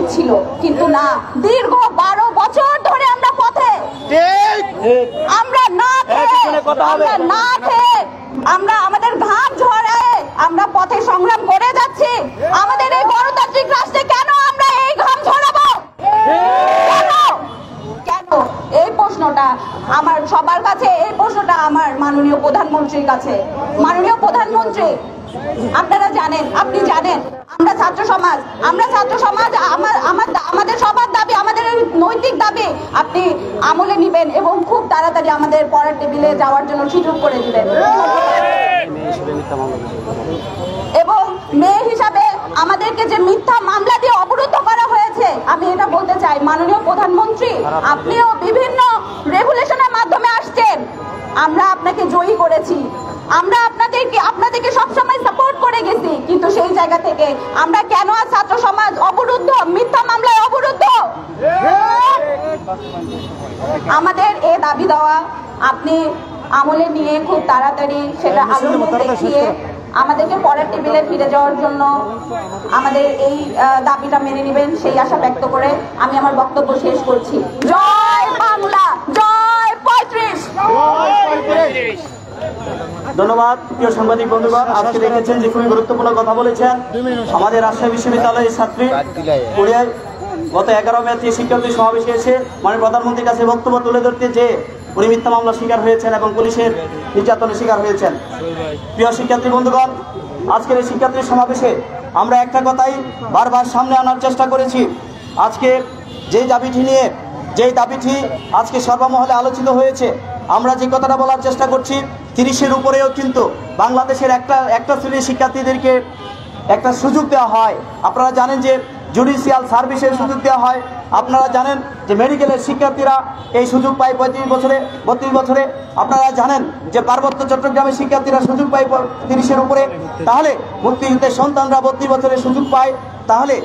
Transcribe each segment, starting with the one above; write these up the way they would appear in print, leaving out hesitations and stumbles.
উচিত ছিল, কিন্তু না, দীর্ঘ 12 বছর ধরে আমরা পথে, আমরা না খেয়ে আমরা আমাদের ঘাম ঝরায় আমরা পথে সংগ্রাম করে যাচ্ছি। আমাদের এই গণতান্ত্রিক রাষ্ট্রে কেন আমরা এই ঘাম ঝরাবো? কেন? এই প্রশ্নটা আমার সবার কাছে, এই প্রশ্নটা আমার মাননীয় প্রধানমন্ত্রীর কাছে। মাননীয় প্রধানমন্ত্রী, আপনারা জানেন, আপনি জানেন, আমরা ছাত্র সমাজ আমাদের সবার দাবি, আমাদের নৈতিক দাবি আপনি আমলে নিবেন এবং খুব তাড়াতাড়ি আমাদের পরের টেবিলে যাওয়ার জন্য সুযোগ করে দিবেন। এবং মেয়ে হিসাবে আমাদেরকে যে মিথ্যা মামলা দিয়ে অবরুদ্ধ করা হয়েছে, আমি এটা বলতে চাই মাননীয় প্রধানমন্ত্রী, আপনিও বিভিন্ন রেগুলেশনের মাধ্যমে আসছেন, আমরা আপনাকে জয়ী করেছি, আমরা আপনাদেরকে সবসময় সাপোর্ট করে গেছি, কিন্তু সেই জায়গা থেকে আমরা কেন আর ছাত্র সমাজ অবরুদ্ধ, মিথ্যা মামলায় অবরুদ্ধ? আমাদের এই দাবি দেওয়া আপনি আমলে নিয়ে খুব তাড়াতাড়ি সেটা আলোর মধ্যে দেখিয়ে আমাদেরকে পরের টেবিলে ফিরে যাওয়ার জন্য আমাদের এই দাবিটা মেনে নেবেন, সেই আশা ব্যক্ত করে আমি আমার বক্তব্য শেষ করছি। জয় বাংলা, জয় 35। ধন্যবাদ প্রিয় সাংবাদিক বন্ধুগণ, আজকে দেখেছেন যে খুবই গুরুত্বপূর্ণ কথা বলেছেন আমাদের রাজশাহী বিশ্ববিদ্যালয়ের ছাত্রী কোরিয়ায় গত 11 মে শিক্ষার্থী সমাবেশে এসে মাননীয় প্রধানমন্ত্রীর কাছে বক্তব্য তুলে ধরতে যে উনি মিথ্যা মামলার শিকার হয়েছেন এবং পুলিশের নির্যাতনের শিকার হয়েছেন। প্রিয় শিক্ষার্থী বন্ধুগণ, আজকের এই শিক্ষার্থী সমাবেশে আমরা একটা কথাই বারবার সামনে আনার চেষ্টা করেছি। আজকে যেই দাবিটি আজকে সর্বমহলে আলোচিত হয়েছে, আমরা যে কথাটা বলার চেষ্টা করছি, 30-এর উপরেও কিন্তু বাংলাদেশের একটা শ্রেণীর শিক্ষার্থীদেরকে একটা সুযোগ দেওয়া হয়। আপনারা জানেন যে জুডিশিয়াল সার্ভিসের সুযোগ দেওয়া হয়, আপনারা জানেন যে মেডিকেলের শিক্ষার্থীরা এই সুযোগ পায় 32 বছরে, আপনারা জানেন যে পার্বত্য চট্টগ্রামের শিক্ষার্থীরা সুযোগ পায় 30-এর উপরে। তাহলে মুক্তিযুদ্ধের সন্তানরা 32 বছরে সুযোগ পায়। তাহলে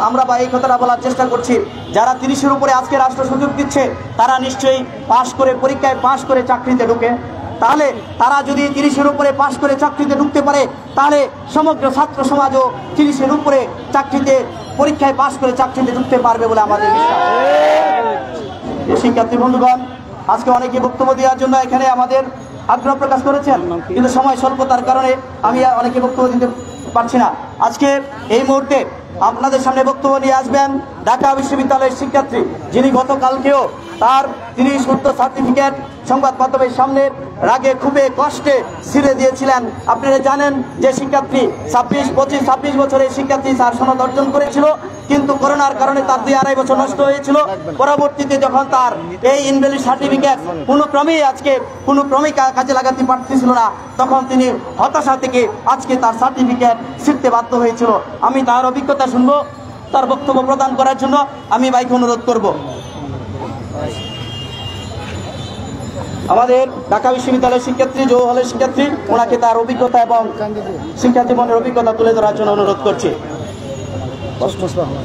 আমরা এই কথাটা বলার চেষ্টা করছি, যারা 30-এর উপরে আজকে রাষ্ট্র সুযোগ দিচ্ছে তারা নিশ্চয়ই পরীক্ষায় পাশ করে চাকরিতে ঢুকে। তাহলে তারা যদি 30-এর উপরে পাশ করে চাকরিতে ঢুকতে পারে, তাহলে সমগ্র ছাত্র সমাজও 30-এর উপরে পরীক্ষায় পাশ করে চাকরিতে ঢুকতে পারবে বলে আমাদের বিশ্বাস। শিক্ষার্থী বন্ধুগণ, আজকে অনেকে বক্তব্য দেওয়ার জন্য এখানে আমাদের আগ্রহ প্রকাশ করেছেন, কিন্তু সময় স্বল্পতার কারণে আমি অনেকে বক্তব্য দিতে পারছি না। আজকে এই মুহূর্তে আপনাদের সামনে বক্তব্য নিয়ে আসবেন ঢাকা বিশ্ববিদ্যালয়ের শিক্ষার্থী, যিনি গতকালকেও তার 30 সার্টিফিকেট সংবাদ মাধ্যমের সামনে রাগে খুবই কষ্টে ছিঁড়ে দিয়েছিলেন। আপনারা জানেন যে শিক্ষার্থী 26 বছরের শিক্ষার্থী স্যার সনদ অর্জন করেছিল, কিন্তু করোনার কারণে তার 2-2.5 বছর নষ্ট হয়েছিল। পরবর্তীতে যখন তার এই ইনভ্যালিড সার্টিফিকেট কোনো ক্রমেই কাজে লাগাতে পারতেছিল না, তখন তিনি হতাশা থেকে আজকে তার সার্টিফিকেট ছিঁড়তে বাধ্য হয়েছিল। আমি তার অভিজ্ঞতা শুনবো, তার বক্তব্য প্রদান করার জন্য আমি ভাইকে অনুরোধ করব। আমাদের ঢাকা বিশ্ববিদ্যালয়ের শিক্ষার্থী, জো হলের শিক্ষার্থী, ওনাকে তার অভিজ্ঞতা এবং শিক্ষার্থী মনের অভিজ্ঞতা তুলে ধরার জন্য অনুরোধ করছি। আসসালামু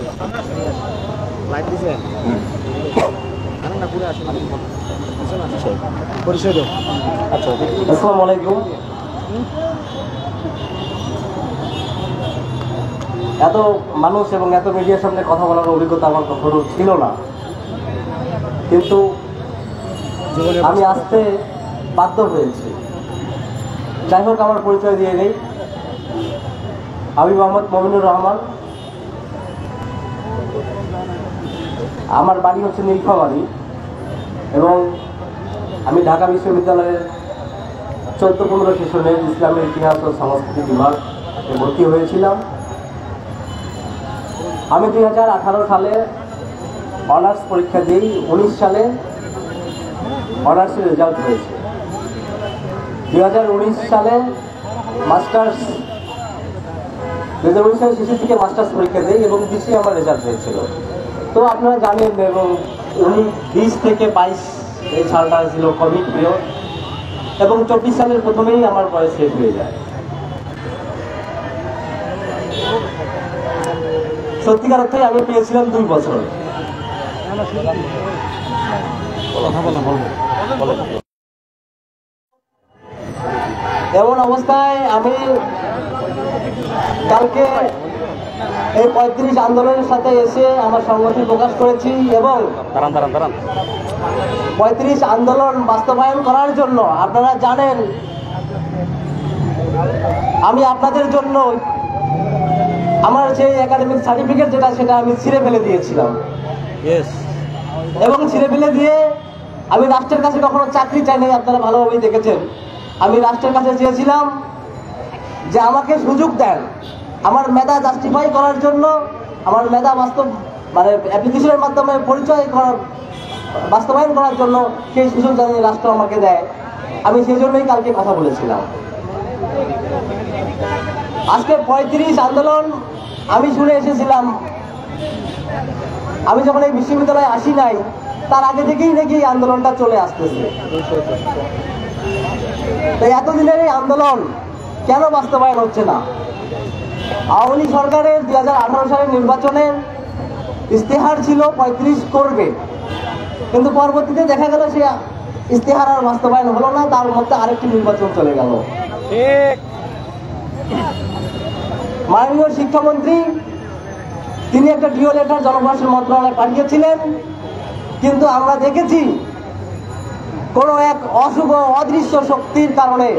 আলাইকুম। এত মানুষ এবং এত মিডিয়ার সামনে কথা বলার অভিজ্ঞতা আমার কখনো ছিল না, কিন্তু আমি আসতে বাধ্য হয়েছি। যাই হোক, আমার পরিচয় দিয়ে নেই। আমি মোহাম্মদ মমিনুর রহমান, আমার বাড়ি হচ্ছে নীলফামারী এবং আমি ঢাকা বিশ্ববিদ্যালয়ের 14-15 সেশনের ইসলামের ইতিহাস ও সংস্কৃতি বিভাগে ভর্তি হয়েছিলাম। আমি 2018 সালে অনার্স পরীক্ষা দিই, 19 সালে অনার্সের রেজাল্ট হয়েছে। 2019 সালে শেষের দিকে মাস্টার্স পরীক্ষা দিই এবং 20 আমার রেজাল্ট হয়েছিল। তো আপনারা জানেন, এবং 20 থেকে 22 এই সালটা ছিল কোভিড পিরিয়ড, এবং 24 সালের প্রথমেই আমার বয়স শেষ হয়ে যায়। সত্যিকার অর্থে আমি পেয়েছিলাম 2 বছর। এমন অবস্থায় আমি কালকে এই ৩৫ আন্দোলনের সাথে এসে আমার সংগতি প্রকাশ করেছি এবং ৩৫ আন্দোলন বাস্তবায়ন করার জন্য আপনারা জানেন আমি আপনাদের জন্য আমার যে একাডেমিক সার্টিফিকেট সেটা আমি ছিঁড়ে ফেলে দিয়েছিলাম এবং ছিঁড়ে ফেলে দিয়ে আমি রাষ্ট্রের কাছে কখনো চাকরি চাই নাই। আপনারা ভালোভাবেই দেখেছেন আমি রাষ্ট্রের কাছে চেয়েছিলাম যে আমাকে সুযোগ দেন আমার মেধা জাস্টিফাই করার জন্য, আমার মেধা অ্যাপ্লিকেশনের মাধ্যমে পরিচয় করার বাস্তবায়ন করার জন্য সেই সুযোগ যেন রাষ্ট্র আমাকে দেয়। আমি সেই জন্যই কালকে কথা বলেছিলাম। আজকে ৩৫ আন্দোলন আমি শুনে এসেছিলাম, আমি যখন এই বিশ্ববিদ্যালয়ে আসি নাই তার আগে থেকেই নাকি এই আন্দোলনটা চলে আসতেছে। এতদিনের এই আন্দোলন কেন বাস্তবায়ন হচ্ছে না? আওয়ামী লীগ সরকারের 2018 সালের নির্বাচনের ইস্তেহার ছিল ৩৫ করবে, কিন্তু পরবর্তীতে দেখা গেল সে ইস্তেহার আর বাস্তবায়ন হলো না, তার মধ্যে আরেকটি নির্বাচন চলে গেল। মাননীয় শিক্ষামন্ত্রী তিনি একটা ডিও লেটার জনপ্রশাসন মন্ত্রণালয়ে পাঠিয়েছিলেন, কিন্তু আমরা দেখেছি কোনো এক অশুভ অদৃশ্য শক্তির কারণে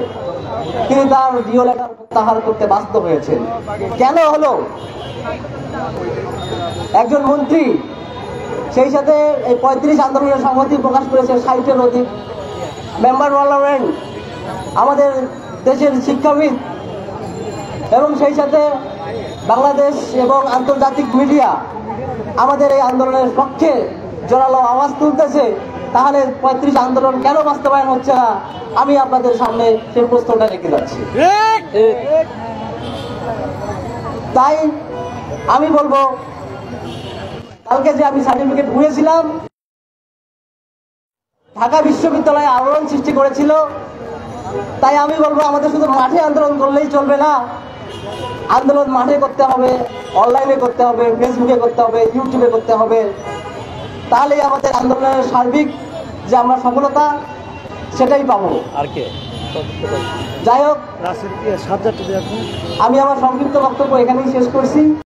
তিনি তার ডিও লেটার প্রত্যাহার করতে বাধ্য হয়েছেন। কেন হলো? একজন মন্ত্রী, সেই সাথে এই ৩৫ আন্দোলনের সংহতি প্রকাশ করেছে ৬০-এর অধিক মেম্বার পার্লামেন্ট, আমাদের দেশের শিক্ষাবিদ এবং সেই সাথে বাংলাদেশ এবং আন্তর্জাতিক মিডিয়া আমাদের এই আন্দোলনের পক্ষে জোরালো আওয়াজ তুলতেছে। তাহলে ৩৫ আন্দোলন কেন বাস্তবায়ন হচ্ছে না? আমি আপনাদের সামনে সেই প্রশ্নটা রেখে যাচ্ছি। তাই আমি বলবো, কালকে যে আমি সার্টিফিকেট পুড়িয়েছিলাম, ঢাকা বিশ্ববিদ্যালয়ে আলোড়ন সৃষ্টি করেছিল। তাই আমি বলবো আমাদের শুধু মাঠে আন্দোলন করলেই চলবে না, আন্দোলন মাঠে করতে হবে, অনলাইনে করতে হবে, ফেসবুকে করতে হবে, ইউটিউবে করতে হবে। তাহলেই আমাদের আন্দোলনের সার্বিক যে আমরা সফলতা সেটাই পাবো। যাই হোক, আমি আমার সংক্ষিপ্ত বক্তব্য এখানেই শেষ করছি।